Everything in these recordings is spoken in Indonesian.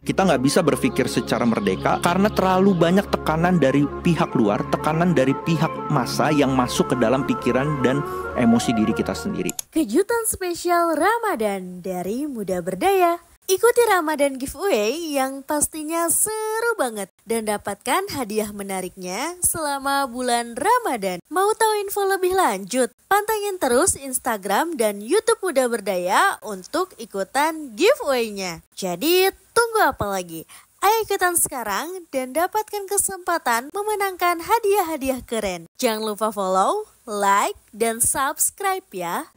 Kita nggak bisa berpikir secara merdeka karena terlalu banyak tekanan dari pihak luar, tekanan dari pihak massa yang masuk ke dalam pikiran dan emosi diri kita sendiri. Kejutan spesial Ramadan dari Muda Berdaya. Ikuti Ramadan giveaway yang pastinya seru banget dan dapatkan hadiah menariknya selama bulan Ramadan. Mau tahu info lebih lanjut? Pantengin terus Instagram dan YouTube Muda Berdaya untuk ikutan giveaway-nya. Jadi tunggu apa lagi? Ayo ikutan sekarang dan dapatkan kesempatan memenangkan hadiah-hadiah keren. Jangan lupa follow, like, dan subscribe ya.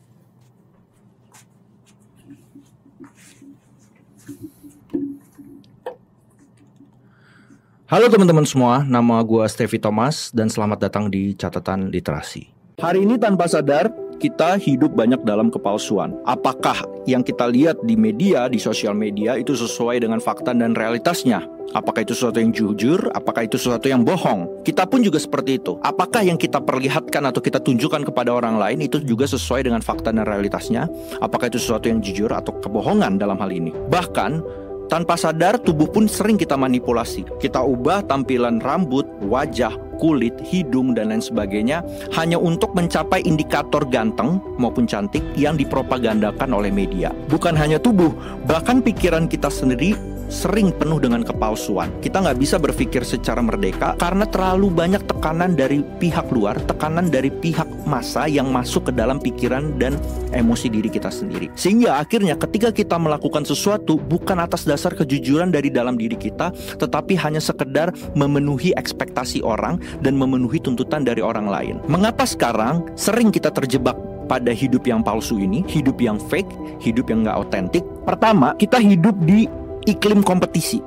Halo teman-teman semua, nama gue Stevie Thomas dan selamat datang di Catatan Literasi. Hari ini tanpa sadar, kita hidup banyak dalam kepalsuan. Apakah yang kita lihat di media, di sosial media itu sesuai dengan fakta dan realitasnya? Apakah itu sesuatu yang jujur? Apakah itu sesuatu yang bohong? Kita pun juga seperti itu. Apakah yang kita perlihatkan atau kita tunjukkan kepada orang lain itu juga sesuai dengan fakta dan realitasnya? Apakah itu sesuatu yang jujur atau kebohongan dalam hal ini? Bahkan tanpa sadar, tubuh pun sering kita manipulasi. Kita ubah tampilan rambut, wajah, kulit, hidung, dan lain sebagainya hanya untuk mencapai indikator ganteng maupun cantik yang dipropagandakan oleh media. Bukan hanya tubuh, bahkan pikiran kita sendiri sering penuh dengan kepalsuan. Kita nggak bisa berpikir secara merdeka karena terlalu banyak tekanan dari pihak luar, tekanan dari pihak massa yang masuk ke dalam pikiran dan emosi diri kita sendiri. Sehingga akhirnya ketika kita melakukan sesuatu bukan atas dasar kejujuran dari dalam diri kita, tetapi hanya sekedar memenuhi ekspektasi orang dan memenuhi tuntutan dari orang lain. Mengapa sekarang sering kita terjebak pada hidup yang palsu ini, hidup yang fake, hidup yang nggak otentik? Pertama, kita hidup di iklim kompetisi.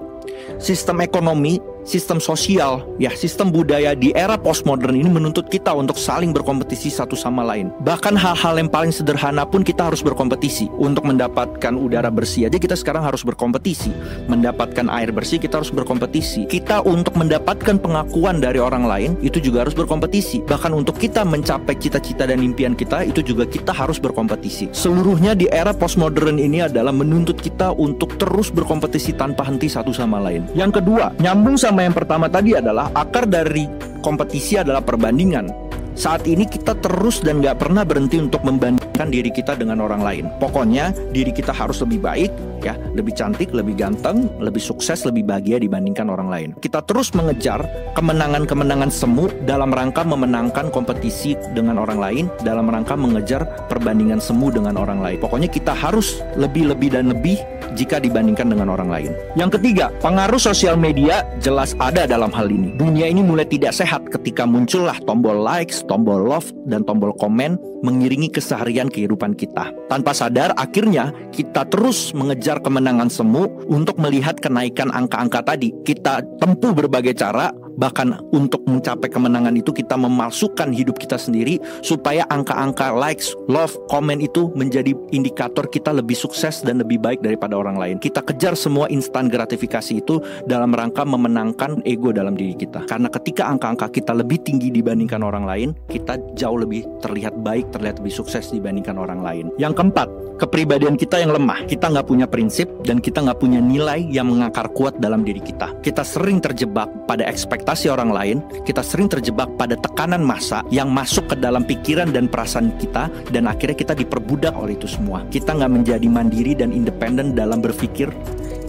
Sistem ekonomi, sistem sosial, sistem budaya di era postmodern ini menuntut kita untuk saling berkompetisi satu sama lain. Bahkan hal-hal yang paling sederhana pun kita harus berkompetisi. Untuk mendapatkan udara bersih aja kita sekarang harus berkompetisi. Mendapatkan air bersih kita harus berkompetisi. Kita untuk mendapatkan pengakuan dari orang lain itu juga harus berkompetisi. Bahkan untuk kita mencapai cita-cita dan impian kita itu juga kita harus berkompetisi. Seluruhnya di era postmodern ini adalah menuntut kita untuk terus berkompetisi tanpa henti satu sama lain. Yang kedua, nyambung sama yang pertama tadi adalah akar dari kompetisi adalah perbandingan. Saat ini kita terus dan gak pernah berhenti untuk membandingkan diri kita dengan orang lain. Pokoknya diri kita harus lebih baik, lebih cantik, lebih ganteng, lebih sukses, lebih bahagia dibandingkan orang lain. Kita terus mengejar kemenangan-kemenangan semu dalam rangka memenangkan kompetisi dengan orang lain, dalam rangka mengejar perbandingan semu dengan orang lain. Pokoknya kita harus lebih dan lebih jika dibandingkan dengan orang lain. Yang ketiga, pengaruh sosial media jelas ada dalam hal ini. Dunia ini mulai tidak sehat ketika muncullah tombol likes, tombol love, dan tombol komen mengiringi keseharian kehidupan kita. Tanpa sadar, akhirnya kita terus mengejar kemenangan semu untuk melihat kenaikan angka-angka tadi. Kita tempuh berbagai cara, bahkan untuk mencapai kemenangan itu kita memalsukan hidup kita sendiri supaya angka-angka likes, love, komen itu menjadi indikator kita lebih sukses dan lebih baik daripada orang lain. Kita kejar semua instan gratifikasi itu dalam rangka memenangkan ego dalam diri kita. Karena ketika angka-angka kita lebih tinggi dibandingkan orang lain, kita jauh lebih terlihat baik, terlihat lebih sukses dibandingkan orang lain. Yang keempat, kepribadian kita yang lemah. Kita nggak punya prinsip dan kita nggak punya nilai yang mengakar kuat dalam diri kita. Kita sering terjebak pada ekspektasi orang lain. Kita sering terjebak pada tekanan massa yang masuk ke dalam pikiran dan perasaan kita, dan akhirnya kita diperbudak oleh itu semua. Kita nggak menjadi mandiri dan independen dalam berpikir.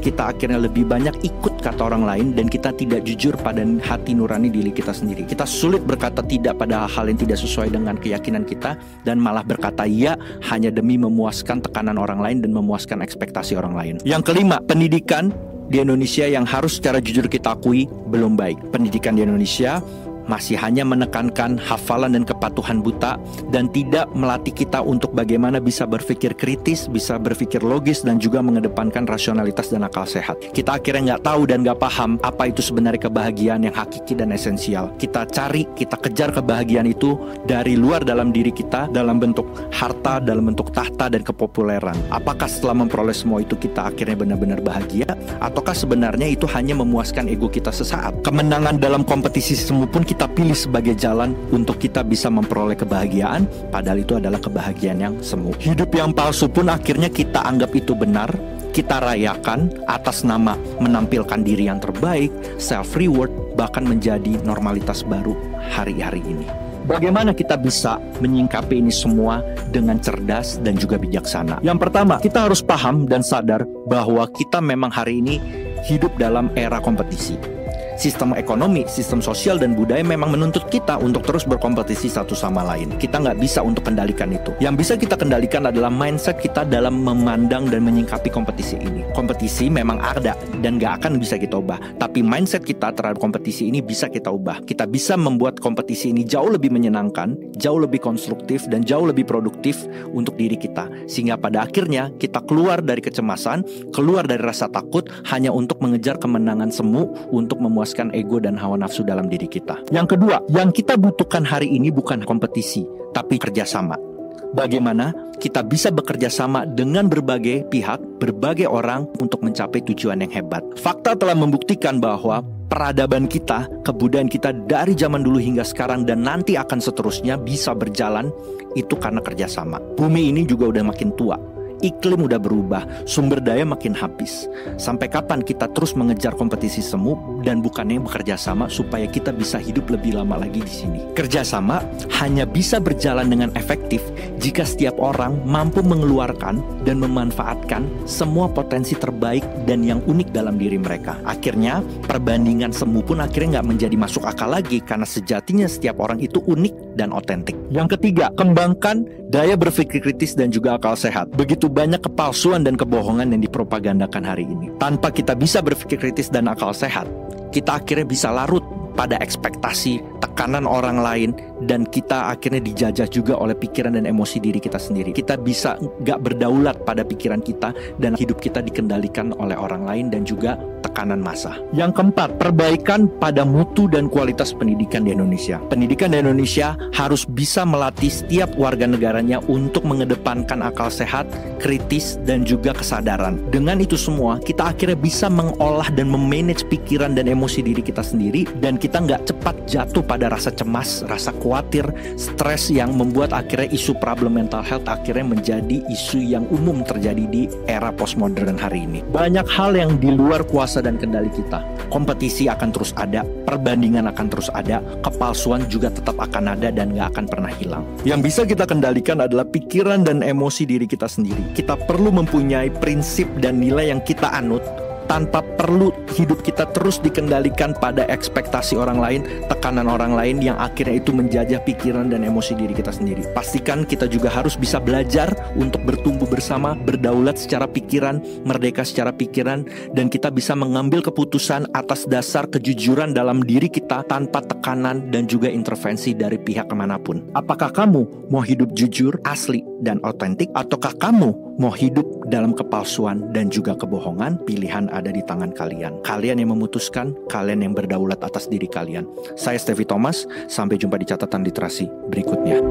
Kita akhirnya lebih banyak ikut kata orang lain dan kita tidak jujur pada hati nurani diri kita sendiri. Kita sulit berkata tidak pada hal-hal yang tidak sesuai dengan keyakinan kita dan malah berkata iya hanya demi memuaskan tekanan orang lain dan memuaskan ekspektasi orang lain. Yang kelima, pendidikan di Indonesia yang harus secara jujur kita akui belum baik. Pendidikan di Indonesia masih hanya menekankan hafalan dan kepatuhan buta dan tidak melatih kita untuk bagaimana bisa berpikir kritis, bisa berpikir logis, dan juga mengedepankan rasionalitas dan akal sehat. Kita akhirnya nggak tahu dan nggak paham apa itu sebenarnya kebahagiaan yang hakiki dan esensial. Kita cari, kita kejar kebahagiaan itu dari luar dalam diri kita, dalam bentuk harta, dalam bentuk tahta dan kepopuleran. Apakah setelah memperoleh semua itu kita akhirnya benar-benar bahagia, ataukah sebenarnya itu hanya memuaskan ego kita sesaat? Kemenangan dalam kompetisi semu pun kita pilih sebagai jalan untuk kita bisa memperoleh kebahagiaan, padahal itu adalah kebahagiaan yang semu. Hidup yang palsu pun akhirnya kita anggap itu benar, kita rayakan atas nama menampilkan diri yang terbaik, self-reward, bahkan menjadi normalitas baru hari-hari ini. Bagaimana kita bisa menyingkapi ini semua dengan cerdas dan juga bijaksana? Yang pertama, kita harus paham dan sadar bahwa kita memang hari ini hidup dalam era kompetisi. Sistem ekonomi, sistem sosial dan budaya memang menuntut kita untuk terus berkompetisi satu sama lain. Kita nggak bisa untuk kendalikan itu. Yang bisa kita kendalikan adalah mindset kita dalam memandang dan menyingkapi kompetisi ini. Kompetisi memang ada dan nggak akan bisa kita ubah. Tapi mindset kita terhadap kompetisi ini bisa kita ubah. Kita bisa membuat kompetisi ini jauh lebih menyenangkan, jauh lebih konstruktif, dan jauh lebih produktif untuk diri kita. Sehingga pada akhirnya kita keluar dari kecemasan, keluar dari rasa takut hanya untuk mengejar kemenangan semu untuk memuaskan ego dan hawa nafsu dalam diri kita. Yang kedua, yang kita butuhkan hari ini bukan kompetisi, tapi kerjasama. Bagaimana kita bisa bekerja sama dengan berbagai pihak, berbagai orang untuk mencapai tujuan yang hebat. Fakta telah membuktikan bahwa peradaban kita, kebudayaan kita dari zaman dulu hingga sekarang dan nanti akan seterusnya bisa berjalan itu karena kerjasama. Bumi ini juga udah makin tua. Iklim udah berubah, sumber daya makin habis. Sampai kapan kita terus mengejar kompetisi semu dan bukannya bekerja sama supaya kita bisa hidup lebih lama lagi di sini? Kerjasama hanya bisa berjalan dengan efektif jika setiap orang mampu mengeluarkan dan memanfaatkan semua potensi terbaik dan yang unik dalam diri mereka. Akhirnya perbandingan semu pun akhirnya nggak menjadi masuk akal lagi karena sejatinya setiap orang itu unik dan otentik. Yang ketiga, kembangkan daya berpikir kritis dan juga akal sehat. Begitu banyak kepalsuan dan kebohongan yang dipropagandakan hari ini. Tanpa kita bisa berpikir kritis dan akal sehat, kita akhirnya bisa larut pada ekspektasi, tekanan orang lain, dan kita akhirnya dijajah juga oleh pikiran dan emosi diri kita sendiri. Kita bisa gak berdaulat pada pikiran kita dan hidup kita dikendalikan oleh orang lain dan juga tekanan massa. Yang keempat, perbaikan pada mutu dan kualitas pendidikan di Indonesia. Pendidikan di Indonesia harus bisa melatih setiap warga negaranya untuk mengedepankan akal sehat, kritis, dan juga kesadaran. Dengan itu semua, kita akhirnya bisa mengolah dan memanage pikiran dan emosi diri kita sendiri, dan kita nggak cepat jatuh pada rasa cemas, rasa khawatir, stres yang membuat akhirnya isu problem mental health akhirnya menjadi isu yang umum terjadi di era postmodern hari ini. Banyak hal yang di luar kuasa dan kendali kita. Kompetisi akan terus ada, perbandingan akan terus ada, kepalsuan juga tetap akan ada dan nggak akan pernah hilang. Yang bisa kita kendalikan adalah pikiran dan emosi diri kita sendiri. Kita perlu mempunyai prinsip dan nilai yang kita anut tanpa perlu hidup kita terus dikendalikan pada ekspektasi orang lain, tekanan orang lain yang akhirnya itu menjajah pikiran dan emosi diri kita sendiri. Pastikan kita juga harus bisa belajar untuk bertumbuh bersama, berdaulat secara pikiran, merdeka secara pikiran, dan kita bisa mengambil keputusan atas dasar kejujuran dalam diri kita tanpa tekanan dan juga intervensi dari pihak kemanapun. Apakah kamu mau hidup jujur, asli, dan otentik, ataukah kamu mau hidup dalam kepalsuan dan juga kebohongan? Pilihan ada di tangan kalian. Kalian yang memutuskan, kalian yang berdaulat atas diri kalian. Saya Steffi Thomas, sampai jumpa di catatan literasi berikutnya.